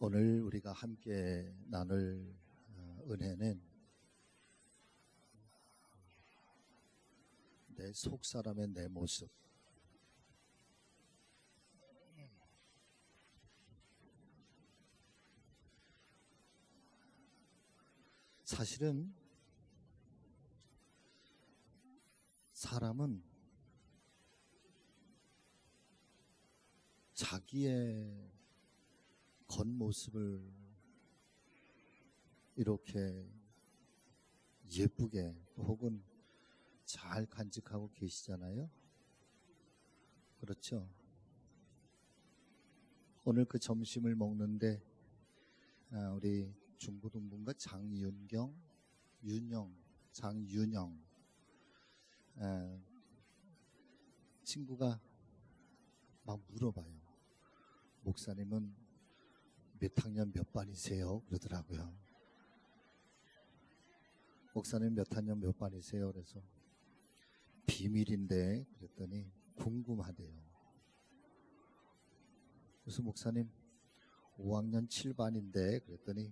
오늘 우리가 함께 나눌 은혜는 내 속사람의 내 모습. 사실은 사람은 자기의 겉모습을 이렇게 예쁘게 혹은 잘 간직하고 계시잖아요. 그렇죠? 오늘 그 점심을 먹는데 우리 중고등부인가 장윤영 친구가 막 물어봐요. 목사님은 몇 학년 몇 반이세요? 그러더라고요. 목사님 몇 학년 몇 반이세요? 그래서 비밀인데 그랬더니 궁금하대요. 그래서 목사님 5학년 7반인데 그랬더니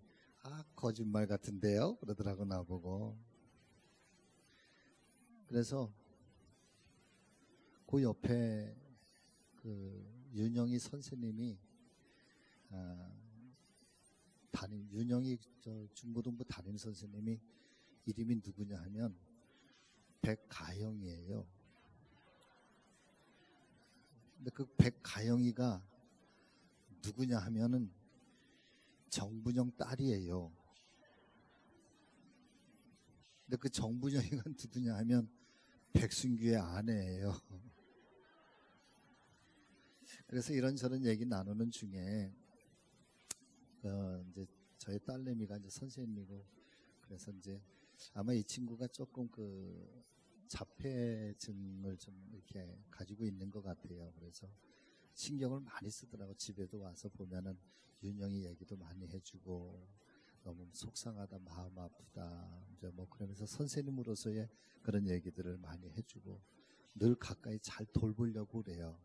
거짓말 같은데요? 그러더라고 나보고. 그래서 그 옆에 그 윤영이 선생님이 윤영이 중고등부 담임 선생님이 이름이 누구냐 하면 백가영이에요. 근데 그 백가영이가 누구냐 하면은 정분영 딸이에요. 근데 그 정분영이가 누구냐 하면 백순규의 아내예요. 그래서 이런저런 얘기 나누는 중에 이제 저희 딸내미가 이제 선생님이고 그래서 이제 아마 이 친구가 조금 그 자폐증을 좀 이렇게 가지고 있는 것 같아요. 그래서 신경을 많이 쓰더라고. 집에도 와서 보면은 윤영이 얘기도 많이 해주고 너무 속상하다, 마음 아프다, 이제 뭐 그러면서 선생님으로서의 그런 얘기들을 많이 해주고 늘 가까이 잘 돌보려고 그래요.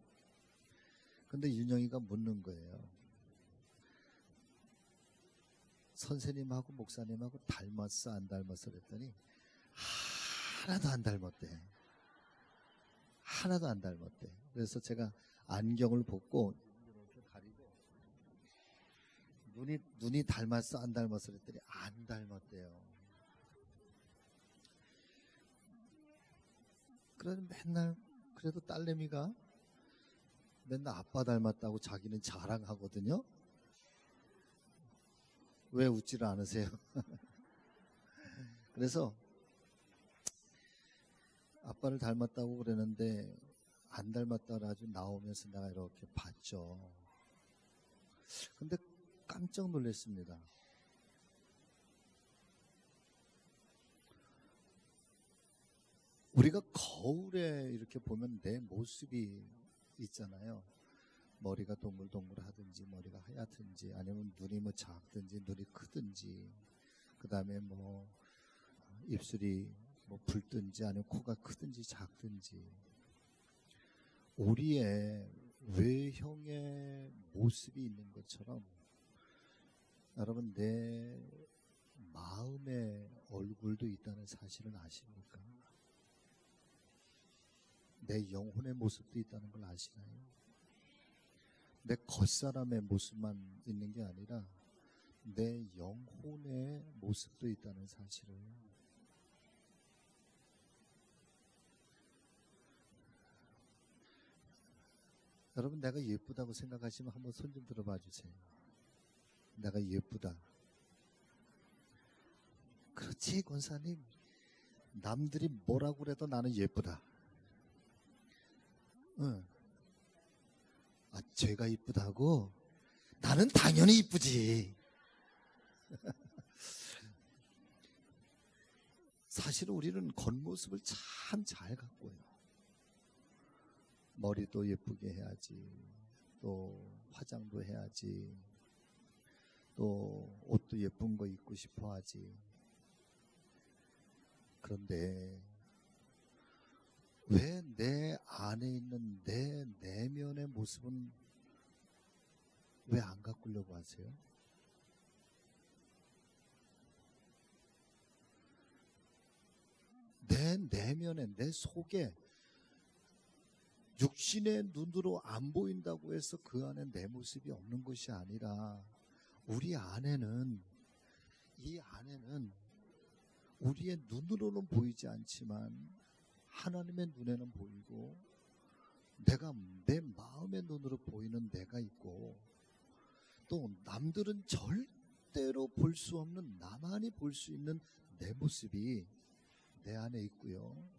근데 윤영이가 묻는 거예요. 선생님하고 목사님하고 닮았어 안 닮았어 그랬더니 하나도 안 닮았대. 하나도 안 닮았대. 그래서 제가 안경을 벗고 이렇게 가리고 눈이 닮았어 안 닮았어 그랬더니 안 닮았대요. 그래도 맨날 그래도 딸내미가 맨날 아빠 닮았다고 자기는 자랑하거든요. 왜 웃지를 않으세요? 그래서 아빠를 닮았다고 그러는데 안 닮았다고 아주 나오면서 내가 이렇게 봤죠. 근데 깜짝 놀랐습니다. 우리가 거울에 이렇게 보면 내 모습이 있잖아요. 머리가 동글동글하든지 머리가 하얗든지 아니면 눈이 뭐 작든지 눈이 크든지 그 다음에 뭐 입술이 뭐 붉든지 아니면 코가 크든지 작든지 우리의 외형의 모습이 있는 것처럼 여러분 내 마음의 얼굴도 있다는 사실을 아십니까? 내 영혼의 모습도 있다는 걸 아시나요? 내 겉사람의 모습만 있는 게 아니라 내 영혼의 모습도 있다는 사실을. 여러분 내가 예쁘다고 생각하시면 한번 손 좀 들어봐 주세요. 내가 예쁘다. 그렇지 권사님. 남들이 뭐라고 그래도 나는 예쁘다. 응. 제가 이쁘다고? 나는 당연히 이쁘지. 사실은 우리는 겉모습을 참 잘 갖고요. 머리도 예쁘게 해야지. 또 화장도 해야지. 또 옷도 예쁜 거 입고 싶어 하지. 그런데 왜 내 안에 있는 내 내면의 모습은 왜 안 가꾸려고 하세요? 내 내면에, 내 속에 육신의 눈으로 안 보인다고 해서 그 안에 내 모습이 없는 것이 아니라 우리 안에는, 이 안에는 우리의 눈으로는 보이지 않지만 하나님의 눈에는 보이고, 내 마음의 눈으로 보이는 내가 있고, 또 남들은 절대로 볼 수 없는, 나만이 볼 수 있는 내 모습이 내 안에 있고요.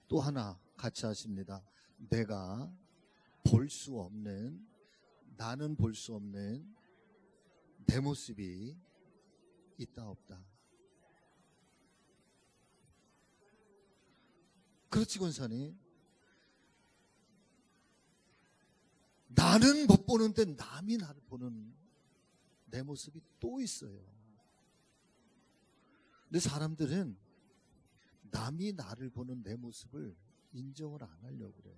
또 하나 같이 하십니다. 내가 볼 수 없는, 나는 볼 수 없는 내 모습이 있다 없다. 그렇지 권사님. 나는 못 보는데 남이 나를 보는 내 모습이 또 있어요. 근데 사람들은 남이 나를 보는 내 모습을 인정을 안 하려고 그래요.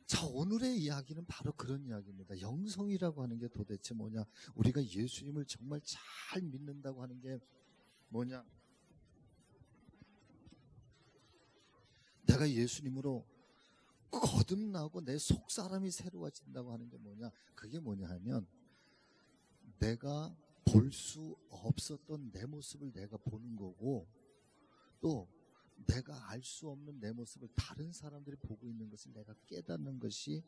자, 오늘의 이야기는 바로 그런 이야기입니다. 영성이라고 하는 게 도대체 뭐냐? 우리가 예수님을 정말 잘 믿는다고 하는 게 뭐냐? 내가 예수님으로 거듭나고 내 속사람이 새로워진다고 하는 게 뭐냐? 그게 뭐냐 하면 내가 볼 수 없었던 내 모습을 내가 보는 거고, 또 내가 알 수 없는 내 모습을 다른 사람들이 보고 있는 것을 내가 깨닫는 것이,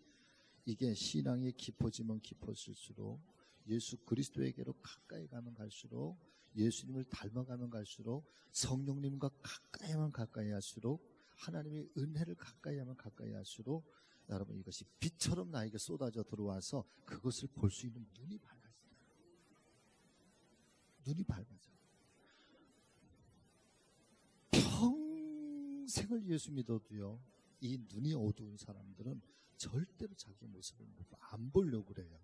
이게 신앙이 깊어지면 깊어질수록, 예수 그리스도에게로 가까이 가면 갈수록, 예수님을 닮아가면 갈수록, 성령님과 가까이만 가까이 할수록, 하나님의 은혜를 가까이 하면 가까이 할수록, 여러분 이것이 빛처럼 나에게 쏟아져 들어와서 그것을 볼 수 있는 눈이 밝아져요. 눈이 밝아져요. 평생을 예수 믿어도요, 이 눈이 어두운 사람들은 절대로 자기 모습을 안 보려고 그래요.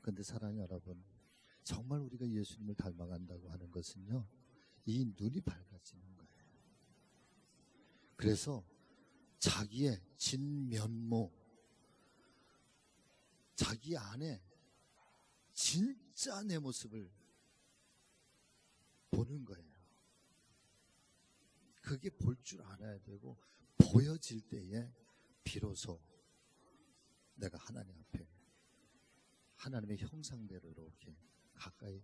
그런데 사랑하는 여러분, 정말 우리가 예수님을 닮아간다고 하는 것은요, 이 눈이 밝아지는 거예요. 그래서 자기의 진면모, 자기 안에 진짜 내 모습을 보는 거예요. 그게 볼 줄 알아야 되고, 보여질 때에 비로소 내가 하나님 앞에 하나님의 형상대로 이렇게 가까이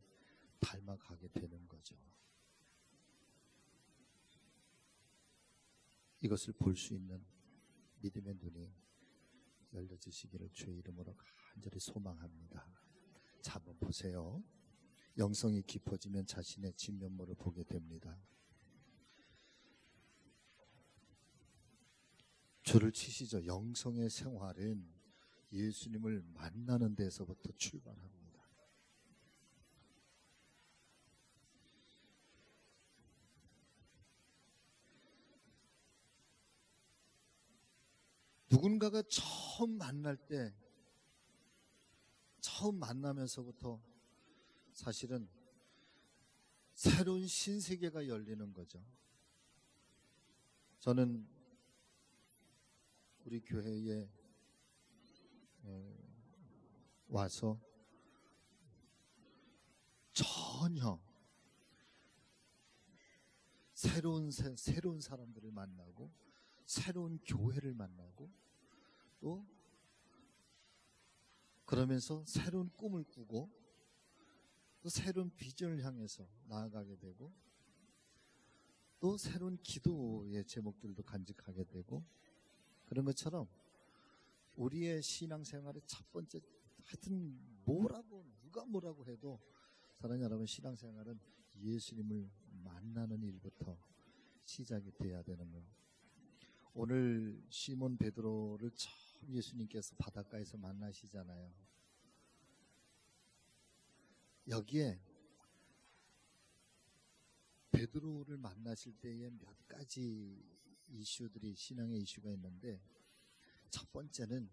닮아가게 되는 거죠. 이것을 볼 수 있는 믿음의 눈이 열려지시기를 주의 이름으로 간절히 소망합니다. 자, 한번 보세요. 영성이 깊어지면 자신의 진면모를 보게 됩니다. 줄을 치시죠. 영성의 생활은 예수님을 만나는 데서부터 출발합니다. 누군가가 처음 만날 때, 처음 만나면서부터 사실은 새로운 신세계가 열리는 거죠. 저는 우리 교회에 와서 전혀 새로운 사람들을 만나고, 새로운 교회를 만나고, 또 그러면서 새로운 꿈을 꾸고, 또 새로운 비전을 향해서 나아가게 되고, 또 새로운 기도의 제목들도 간직하게 되고, 그런 것처럼 우리의 신앙생활의 첫 번째, 하여튼 누가 뭐라고 해도 사랑하는 여러분, 신앙생활은 예수님을 만나는 일부터 시작이 돼야 되는 거예요. 오늘 시몬 베드로를 처음 예수님께서 바닷가에서 만나시잖아요. 여기에 베드로를 만나실 때에 몇 가지 이슈들이, 신앙의 이슈가 있는데, 첫 번째는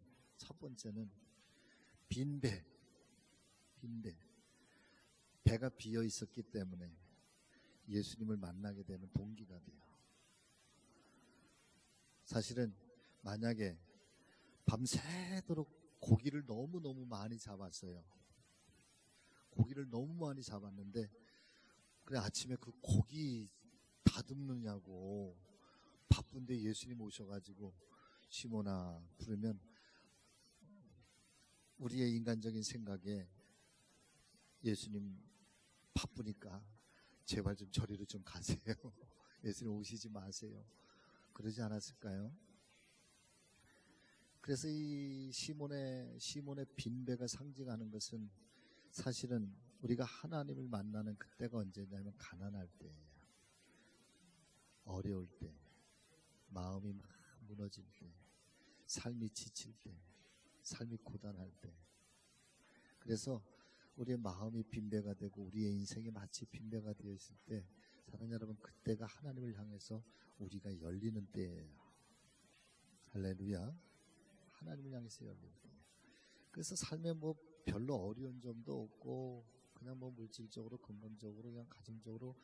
빈배. 배가 비어 있었기 때문에 예수님을 만나게 되는 동기가 돼요. 사실은 만약에 밤새도록 고기를 너무너무 많이 잡았어요. 고기를 너무 많이 잡았는데 그래 아침에 그 고기 다듬느냐고 바쁜데 예수님 오셔가지고 시몬아 부르면 우리의 인간적인 생각에 예수님 바쁘니까 제발 좀 저리로 좀 가세요. 예수님 오시지 마세요. 그러지 않았을까요? 그래서 이 시몬의 빈배가 상징하는 것은 사실은 우리가 하나님을 만나는 그때가 언제냐면 가난할 때예요. 어려울 때, 마음이 막 무너질 때, 삶이 지칠 때, 삶이 고단할 때. 그래서 우리의 마음이 빈배가 되고 우리의 인생이 마치 빈배가 되어 있을 때, 사랑하는 여러분, 그때가 하나님을 향해서 우리가 열리는 때예요. 할렐루야. 하나님을 향해서 열리는 때예요. 그래서 삶에 뭐 별로 어려운 점도 없고 그냥 뭐 물질적으로 건강적으로 그냥 가정적으로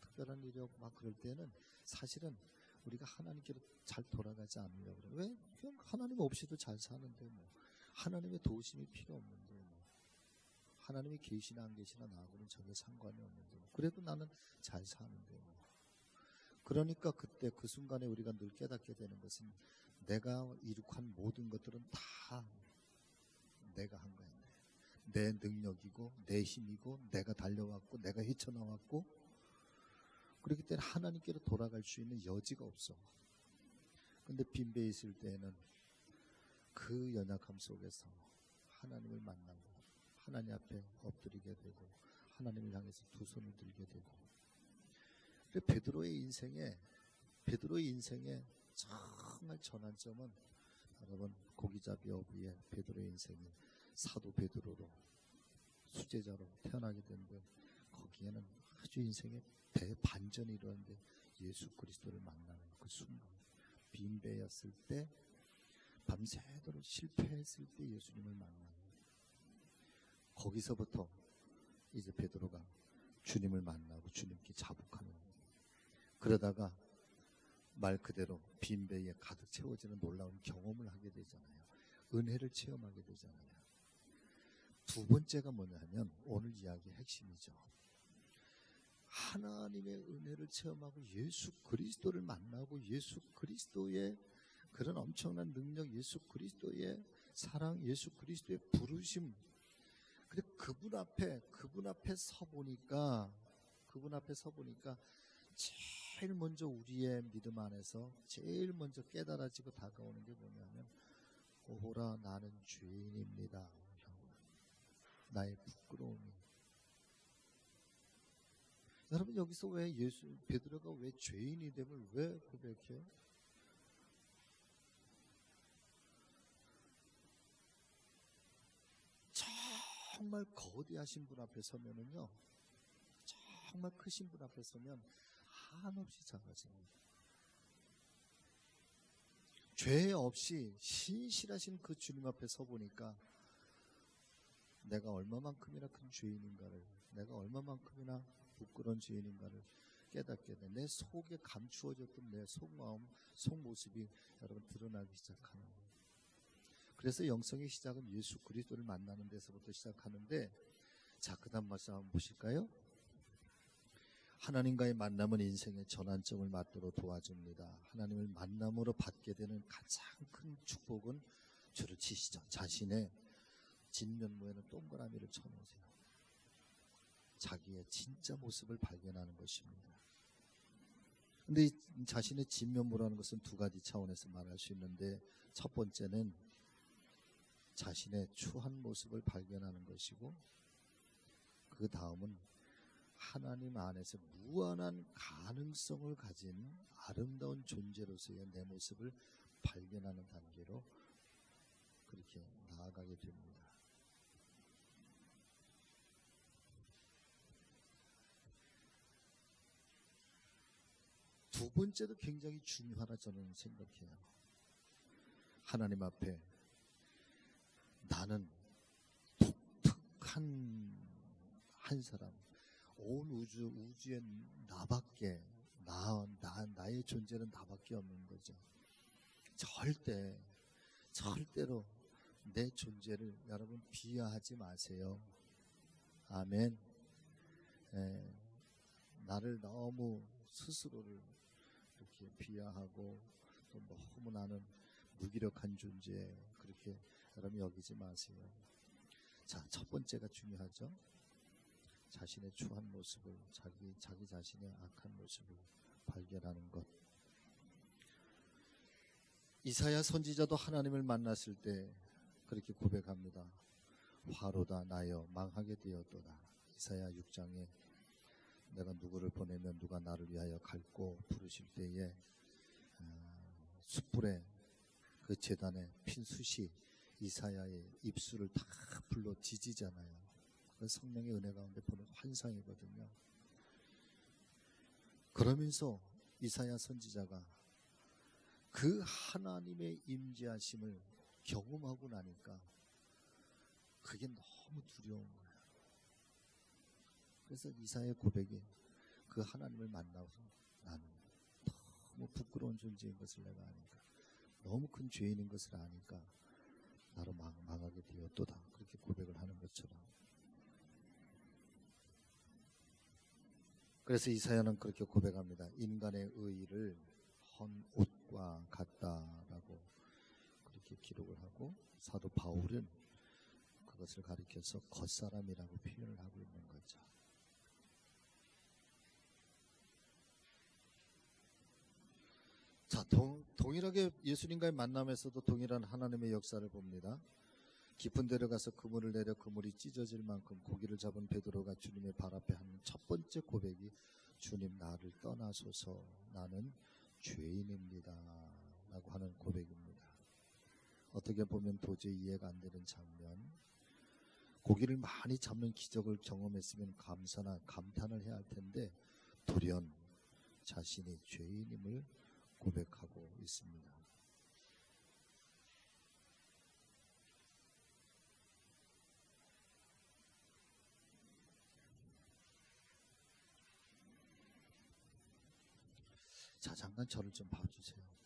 특별한 일이 없고 막 그럴 때는 사실은 우리가 하나님께로 잘 돌아가지 않으려고 그래요. 왜? 그냥 하나님 없이도 잘 사는데 뭐 하나님의 도우심이 필요 없는데 뭐 하나님이 계시나 안 계시나 나하고는 전혀 상관이 없는데 뭐 그래도 나는 잘 사는데 뭐 그러니까 그때 그 순간에 우리가 늘 깨닫게 되는 것은 내가 이룩한 모든 것들은 다 내가 한 거야. 내 능력이고 내 힘이고 내가 달려왔고 내가 헤쳐나왔고 그렇기 때문에 하나님께로 돌아갈 수 있는 여지가 없어. 근데 빈배에 있을 때에는 그 연약함 속에서 하나님을 만나고 하나님 앞에 엎드리게 되고 하나님을 향해서 두 손을 들게 되고 베드로의 인생에 정말 전환점은 여러분 고기잡이 어부의 베드로의 인생이 사도 베드로로 수제자로 태어나게 되는데 거기에는 아주 인생의 대반전이 일어나는데 예수 그리스도를 만나는 그 순간 빈배였을 때 밤새도록 실패했을 때 예수님을 만나는 거기서부터 이제 베드로가 주님을 만나고 주님께 자복하는 그러다가 말 그대로 빈배에 가득 채워지는 놀라운 경험을 하게 되잖아요. 은혜를 체험하게 되잖아요. 두 번째가 뭐냐면 오늘 이야기의 핵심이죠. 하나님의 은혜를 체험하고 예수 그리스도를 만나고 예수 그리스도의 그런 엄청난 능력, 예수 그리스도의 사랑, 예수 그리스도의 부르심. 그리고 그분 앞에 서 보니까 제일 먼저 우리의 믿음 안에서 제일 먼저 깨달아지고 다가오는 게 뭐냐면 오호라 나는 죄인입니다. 나의 부끄러움이. 여러분 여기서 왜 베드로가 왜 죄인이 됨을 왜 고백해요? 정말 거대하신 분 앞에 서면은요, 정말 크신 분 앞에 서면 한없이 작아집니다. 죄 없이 신실하신 그 주님 앞에 서 보니까 내가 얼마만큼이나 큰 죄인인가를, 내가 얼마만큼이나 부끄러운 죄인인가를 깨닫게 돼. 내 속에 감추어졌던 내 속마음, 속모습이 여러분 드러나기 시작하는 거예요. 그래서 영성의 시작은 예수 그리스도를 만나는 데서부터 시작하는데, 자, 그 다음 말씀 한번 보실까요? 하나님과의 만남은 인생의 전환점을 맞도록 도와줍니다. 하나님을 만남으로 받게 되는 가장 큰 축복은 줄을 치시죠. 자신의 진면모에는 동그라미를 쳐놓으세요. 자기의 진짜 모습을 발견하는 것입니다. 근데 이 자신의 진면모라는 것은 두 가지 차원에서 말할 수 있는데, 첫 번째는 자신의 추한 모습을 발견하는 것이고, 그 다음은 하나님 안에서 무한한 가능성을 가진 아름다운 존재로서의 내 모습을 발견하는 단계로 그렇게 나아가게 됩니다. 두 번째도 굉장히 중요하다 저는 생각해요. 하나님 앞에 나는 독특한 한 사람, 온 우주에 나밖에, 나의 존재는 나밖에 없는 거죠. 절대로 내 존재를 여러분 비하하지 마세요. 아멘. 나를 너무 스스로를 이렇게 비하하고 또 너무 나는 무기력한 존재 그렇게 여러분 여기지 마세요. 자, 첫 번째가 중요하죠. 자신의 추한 모습을 자기 자신의 악한 모습을 발견하는 것. 이사야 선지자도 하나님을 만났을 때 그렇게 고백합니다. 화로다 나여 망하게 되었도다. 이사야 6장에 내가 누구를 보내면 누가 나를 위하여 갈고 부르실 때에 숯불에 그 제단에 핀 숯이 이사야의 입술을 다 불러 지지잖아요. 그 성령의 은혜 가운데 보는 환상이거든요. 그러면서 이사야 선지자가 그 하나님의 임재하심을 경험하고 나니까 그게 너무 두려운 거예요. 그래서 이사야의 고백이 그 하나님을 만나서 나는 너무 부끄러운 존재인 것을 내가 아니까 너무 큰 죄인인 것을 아니까 나로 망하게 되었도다. 그렇게 고백을 하는 것처럼. 그래서 이사야는 그렇게 고백합니다. 인간의 의의를 헌 옷과 같다라고 그렇게 기록을 하고 사도 바울은 그것을 가리켜서 겉사람이라고 표현을 하고 있는 거죠. 자, 동일하게 예수님과의 만남에서도 동일한 하나님의 역사를 봅니다. 깊은 데로 가서 그물을 내려 그물이 찢어질 만큼 고기를 잡은 베드로가 주님의 발 앞에 하는 첫 번째 고백이 주님 나를 떠나소서 나는 죄인입니다 라고 하는 고백입니다. 어떻게 보면 도저히 이해가 안 되는 장면. 고기를 많이 잡는 기적을 경험했으면 감사나 감탄을 해야 할 텐데 돌연 자신이 죄인임을 고백하고 있습니다. 자, 잠깐 저를 좀 봐주세요.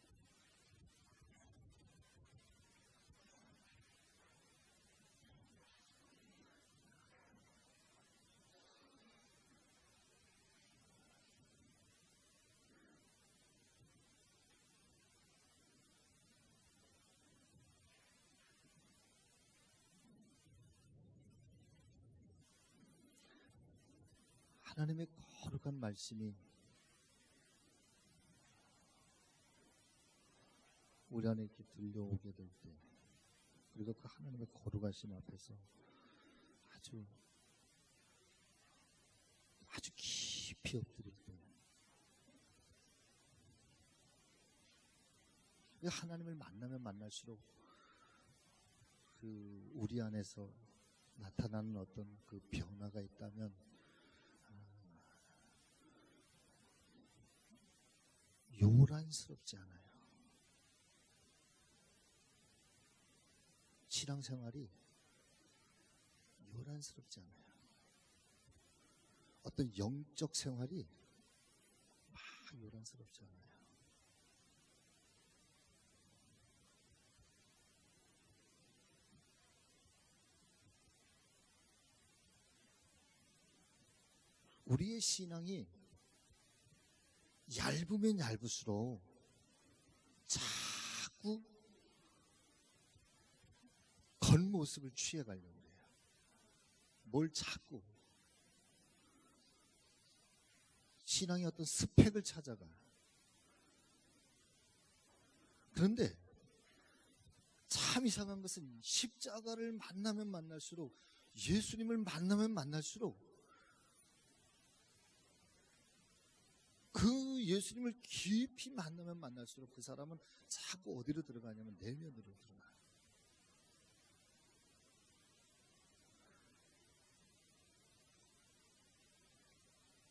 하나님의 거룩한 말씀이 우리 안에 이렇게 들려오게 될 때, 그리고 그 하나님의 거룩하심 앞에서 아주 깊이 엎드릴 때, 하나님을 만나면 만날수록 그 우리 안에서 나타나는 어떤 그 변화가 있다면 요란스럽지 않아요. 신앙생활이 요란스럽지 않아요. 어떤 영적 생활이 막 요란스럽지 않아요. 우리의 신앙이 얇으면 얇을수록 자꾸 겉모습을 취해가려고 해요. 뭘 자꾸 신앙의 어떤 스펙을 찾아가. 그런데 참 이상한 것은 십자가를 만나면 만날수록, 예수님을 만나면 만날수록 그 예수님을 깊이 만나면 만날수록 그 사람은 자꾸 어디로 들어가냐면 내면으로 들어가요.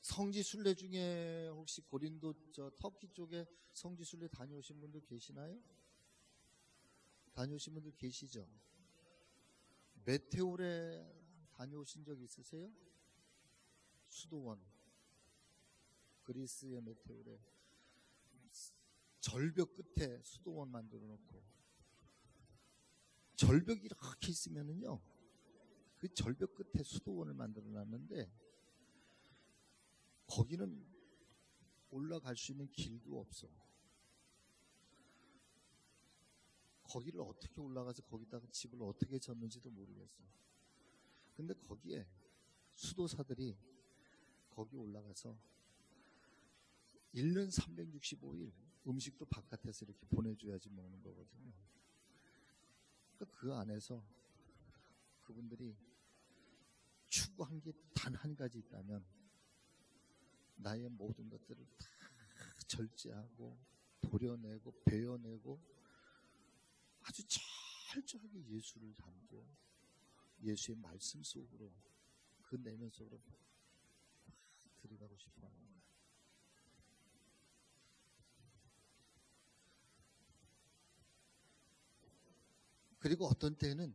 성지순례 중에 혹시 고린도 터키 쪽에 성지순례 다녀오신 분들 계시나요? 다녀오신 분들 계시죠? 메테오레 다녀오신 적 있으세요? 수도원, 그리스의 메테오레, 절벽 끝에 수도원 만들어 놓고, 절벽이 이렇게 있으면은요, 그 절벽 끝에 수도원을 만들어 놨는데 거기는 올라갈 수 있는 길도 없어. 거기를 어떻게 올라가서 거기다가 집을 어떻게 졌는지도 모르겠어. 근데 거기에 수도사들이 거기 올라가서 1년 365일 음식도 바깥에서 이렇게 보내줘야지 먹는 거거든요. 그러니까 그 안에서 그분들이 추구한 게 단 한 가지 있다면 나의 모든 것들을 다 절제하고 도려내고 베어내고 아주 철저하게 예수를 담고 예수의 말씀 속으로 그 내면 속으로 들어가고 싶어 하는 거예요. 그리고 어떤 때는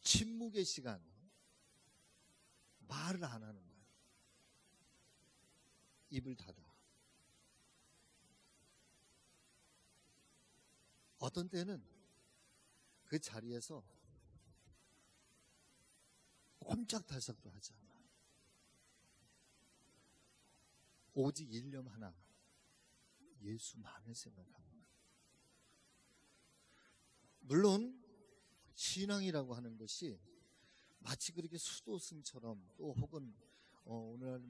침묵의 시간, 말을 안 하는 거예요. 입을 닫아. 어떤 때는 그 자리에서 꼼짝달싹도 하지 않아. 오직 일념 하나, 예수만을 생각합니다. 물론 신앙이라고 하는 것이 마치 그렇게 수도승처럼 또 혹은 오늘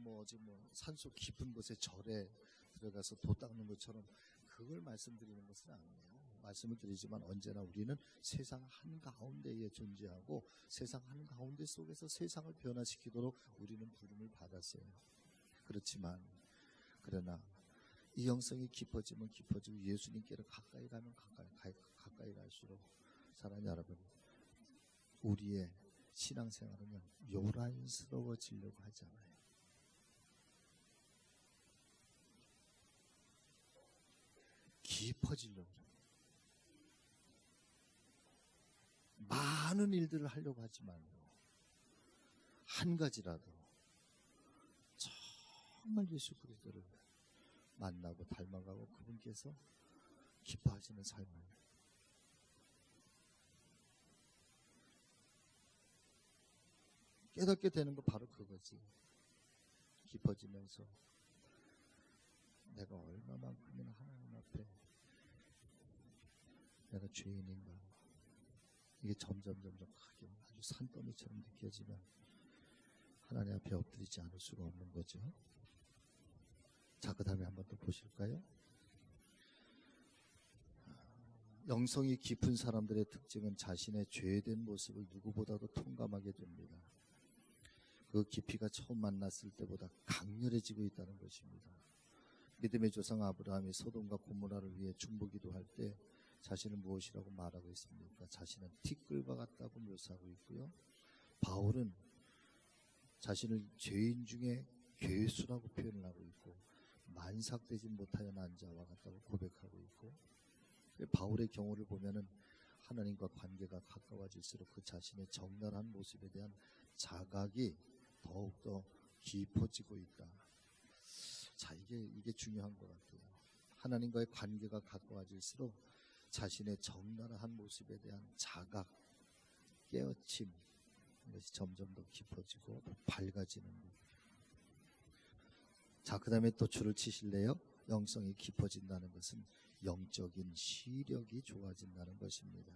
산속 깊은 곳에 절에 들어가서 도 닦는 것처럼 그걸 말씀드리는 것은 아니에요. 말씀을 드리지만 언제나 우리는 세상 한가운데에 존재하고 세상 한가운데 속에서 세상을 변화시키도록 우리는 부름을 받았어요. 그렇지만 그러나 이 영성이 깊어지면 깊어지고 예수님께로 가까이 가면 가까이 갈수록 사랑하는 여러분, 우리의 신앙생활은 요란스러워지려고 하잖아요. 깊어지려고 해요. 많은 일들을 하려고 하지만 한 가지라도 정말 예수 그리스도를 만나고 닮아가고 그분께서 기뻐하시는 삶을 깨닫게 되는 거 바로 그거지. 깊어지면서 내가 얼마만큼이나 하나님 앞에 내가 죄인인가, 이게 점점 하게 아주 산더미처럼 느껴지면 하나님 앞에 엎드리지 않을 수가 없는 거죠. 자, 그 다음에 한번 또 보실까요? 영성이 깊은 사람들의 특징은 자신의 죄된 모습을 누구보다도 통감하게 됩니다. 그 깊이가 처음 만났을 때보다 강렬해지고 있다는 것입니다. 믿음의 조상 아브라함이 소돔과 고모라를 위해 중보기도할 때 자신을 무엇이라고 말하고 있습니까? 자신은 티끌과 같다고 묘사하고 있고요. 바울은 자신을 죄인 중에 괴수라고 표현을 하고 있고 만삭되지 못하여 난 자와 같다고 고백하고 있고, 바울의 경우를 보면은 하나님과 관계가 가까워질수록 그 자신의 적나라한 모습에 대한 자각이 더욱더 깊어지고 있다. 자, 이게 중요한 것 같아요. 하나님과의 관계가 가까워질수록 자신의 적나라한 모습에 대한 자각, 깨어침, 이것이 점점 더 깊어지고 더 밝아지는 것. 자, 그 다음에 또 줄을 치실래요? 영성이 깊어진다는 것은 영적인 시력이 좋아진다는 것입니다.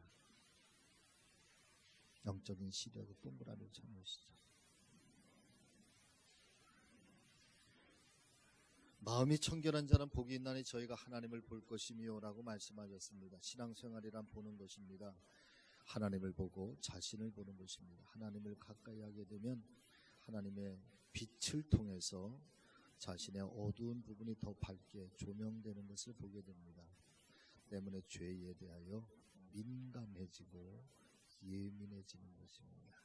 영적인 시력을 동그라미를 쳐놓으시죠. 마음이 청결한 자는 복이 있나니 저희가 하나님을 볼 것이며 라고 말씀하셨습니다. 신앙생활이란 보는 것입니다. 하나님을 보고 자신을 보는 것입니다. 하나님을 가까이 하게 되면 하나님의 빛을 통해서 자신의 어두운 부분이 더 밝게 조명되는 것을 보게 됩니다. 때문에 죄에 대하여 민감해지고 예민해지는 것입니다.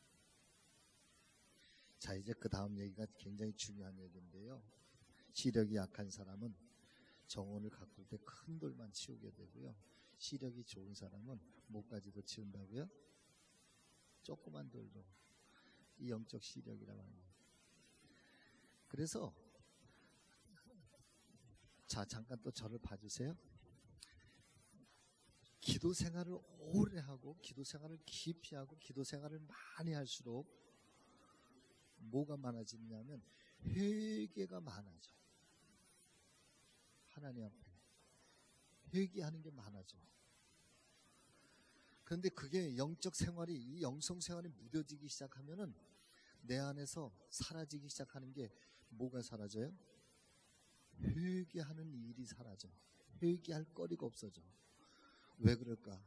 자, 이제 그 다음 얘기가 굉장히 중요한 얘기인데요. 시력이 약한 사람은 정원을 가꿀 때 큰 돌만 치우게 되고요. 시력이 좋은 사람은 목까지도 치운다고요? 조그만 돌도. 이 영적 시력이라고 하는 거예요. 그래서 자, 잠깐 또 저를 봐주세요. 기도 생활을 오래 하고 기도 생활을 깊이 하고 기도 생활을 많이 할수록 뭐가 많아지냐면 회개가 많아져. 하나님 앞에 회개하는 게 많아져. 그런데 그게 영적 생활이, 이 영성 생활이 무뎌지기 시작하면은 내 안에서 사라지기 시작하는 게 뭐가 사라져요? 회개하는 일이 사라져. 회개할 거리가 없어져. 왜 그럴까?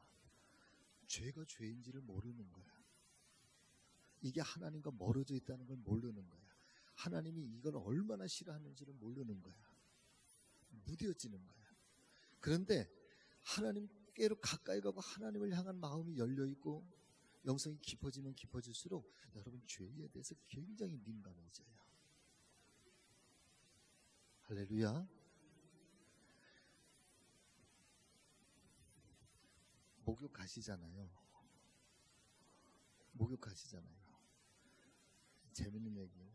죄가 죄인지를 모르는 거야. 이게 하나님과 멀어져 있다는 걸 모르는 거야. 하나님이 이걸 얼마나 싫어하는지를 모르는 거야. 무뎌지는 거야. 그런데 하나님께로 가까이 가고 하나님을 향한 마음이 열려있고 영성이 깊어지면 깊어질수록 여러분 죄에 대해서 굉장히 민감해져요. 할렐루야. 목욕 가시잖아요. 목욕 가시잖아요. 재밌는 얘기.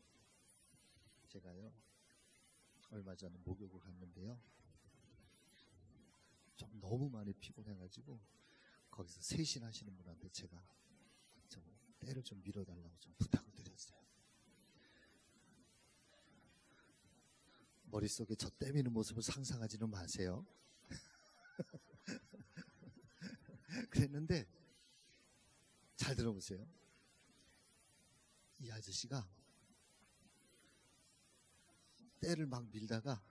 제가요, 얼마 전에 목욕을 갔는데요. 좀 너무 많이 피곤해가지고 거기서 세신하시는 분한테 제가 좀 때를 좀 밀어달라고 좀 부탁을 드렸어요. 머릿속에 저 때미는 모습을 상상하지는 마세요. 그랬는데 잘 들어보세요. 이 아저씨가 때를 막 밀다가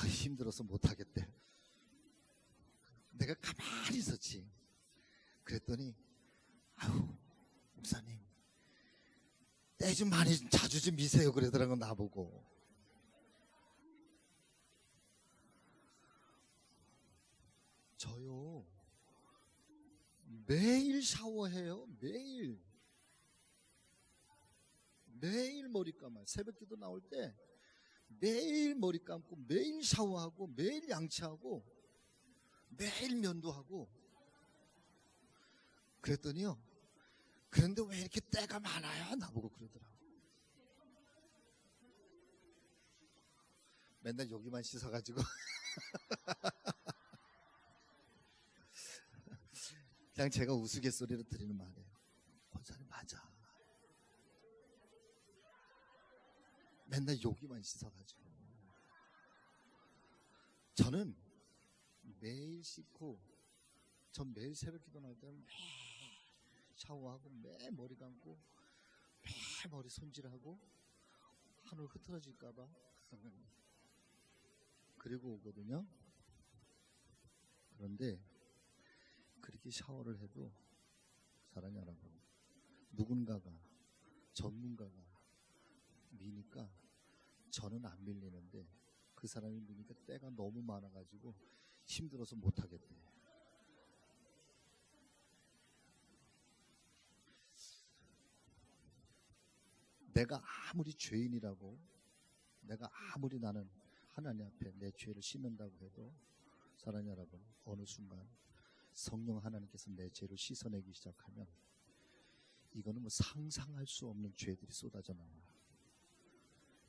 힘들어서 못하겠대. 내가 가만히 있었지. 그랬더니 목사님 때 좀 많이 자주 좀 미세요 그러더라고. 나보고. 저요 매일 샤워해요. 매일 머리 감아요. 새벽기도 나올 때 매일 머리 감고 매일 샤워하고 매일 양치하고 매일 면도하고. 그랬더니요, 그런데 왜 이렇게 때가 많아요? 나보고 그러더라고. 맨날 여기만 씻어가지고 그냥 제가 우스갯소리로 드리는 말이에요. 권사님 맞아. 맨날 여기만 씻어가지고. 저는 매일 씻고, 전 매일 새벽기도 나올 때는 매일 샤워하고 매일 머리 감고 매일 머리 손질하고 하늘 흐트러질까봐 그리고 오거든요. 그런데 그렇게 샤워를 해도 사랑하는 여러분, 누군가가 전문가가 미니까 저는 안 밀리는데 그 사람이 미니까 때가 너무 많아가지고 힘들어서 못하겠대. 내가 아무리 죄인이라고, 내가 아무리 나는 하나님 앞에 내 죄를 씻는다고 해도 사랑하는 여러분, 어느 순간 성령 하나님께서 내 죄를 씻어내기 시작하면 이거는 뭐 상상할 수 없는 죄들이 쏟아져 나와요.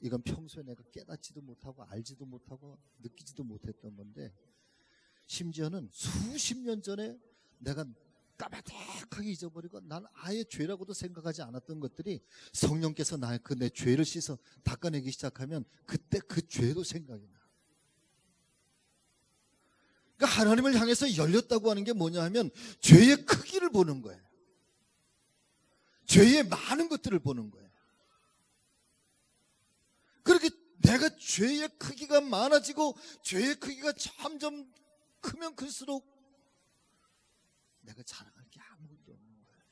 이건 평소에 내가 깨닫지도 못하고 알지도 못하고 느끼지도 못했던 건데, 심지어는 수십 년 전에 내가 까마득하게 잊어버리고 난 아예 죄라고도 생각하지 않았던 것들이 성령께서 내 죄를 씻어 닦아내기 시작하면 그때 그 죄도 생각이 나. 그러니까 하나님을 향해서 열렸다고 하는 게 뭐냐 하면 죄의 크기를 보는 거예요. 죄의 많은 것들을 보는 거예요. 그렇게 내가 죄의 크기가 많아지고 죄의 크기가 점점 크면 클수록 내가 자랑할 게 아무것도 없는 거예요.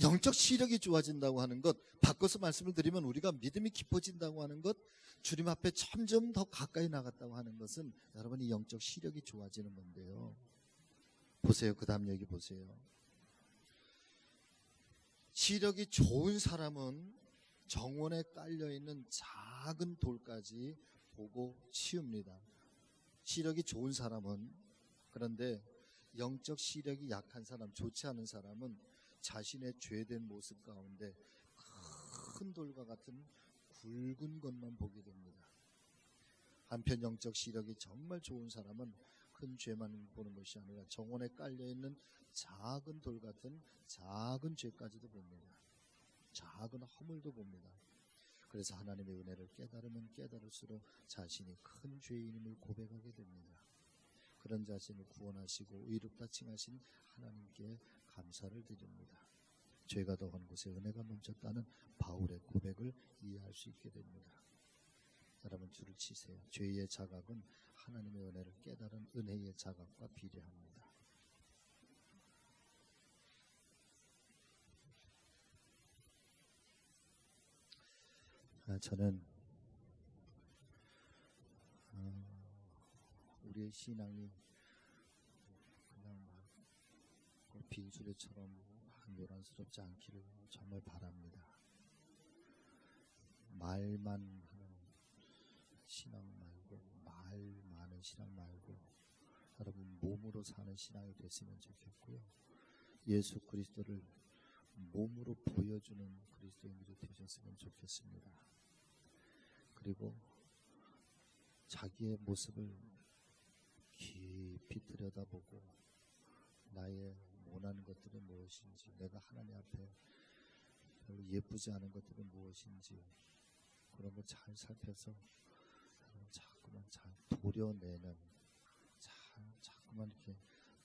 영적 시력이 좋아진다고 하는 것, 바꿔서 말씀을 드리면 우리가 믿음이 깊어진다고 하는 것, 주님 앞에 점점 더 가까이 나갔다고 하는 것은 여러분이 영적 시력이 좋아지는 건데요. 보세요. 그 다음 얘기 보세요. 시력이 좋은 사람은 정원에 깔려있는 작은 돌까지 보고 치웁니다. 시력이 좋은 사람은. 그런데 영적 시력이 약한 사람, 좋지 않은 사람은 자신의 죄된 모습 가운데 큰 돌과 같은 굵은 것만 보게 됩니다. 한편 영적 시력이 정말 좋은 사람은 그 큰 죄만 보는 것이 아니라 정원에 깔려있는 작은 돌 같은 작은 죄까지도 봅니다. 작은 허물도 봅니다. 그래서 하나님의 은혜를 깨달으면 깨달을수록 자신이 큰 죄인임을 고백하게 됩니다. 그런 자신을 구원하시고 의롭다 칭하신 하나님께 감사를 드립니다. 죄가 더한 곳에 은혜가 넘쳤다는 바울의 고백을 이해할 수 있게 됩니다. 여러분 줄을 치세요. 죄의 자각은 하나님의 은혜를 깨달은 은혜의 자각과 비례합니다. 저는 우리의 신앙이 그냥 막 빈수레처럼 요란스럽지 않기를 정말 바랍니다. 말만 하는 신앙 말고, 말 많은 신앙 말고 여러분 몸으로 사는 신앙이 됐으면 좋겠고요. 예수 그리스도를 몸으로 보여주는 그리스도인들이 되셨으면 좋겠습니다. 그리고 자기의 모습을 깊이 들여다보고 나의 원하는 것들이 무엇인지, 내가 하나님 앞에 별로 예쁘지 않은 것들이 무엇인지 그런 거 잘 살펴서 자꾸만 잘 도려내는, 자꾸만 이렇게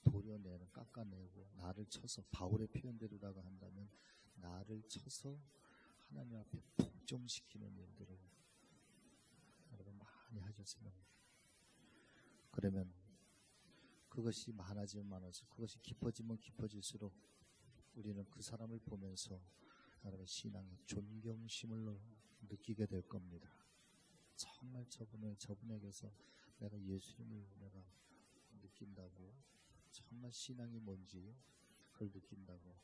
도려내는, 깎아내고 나를 쳐서, 바울의 표현대로다가 한다면 나를 쳐서 하나님 앞에 복종시키는 일들을 여러분 많이 하셨으면, 그러면 그것이 많아지면 많아질수록, 그것이 깊어지면 깊어질수록 우리는 그 사람을 보면서 여러분 신앙의 존경심을 느끼게 될 겁니다. 정말 저분에게서 내가 예수님을 내가 느낀다고, 정말 신앙이 뭔지 그걸 느낀다고,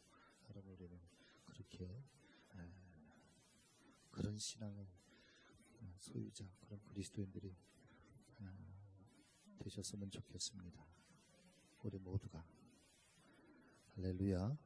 여러분 우리는 그렇게 그런 신앙의 소유자, 그런 그리스도인들이 되셨으면 좋겠습니다. 우리 모두가. 할렐루야.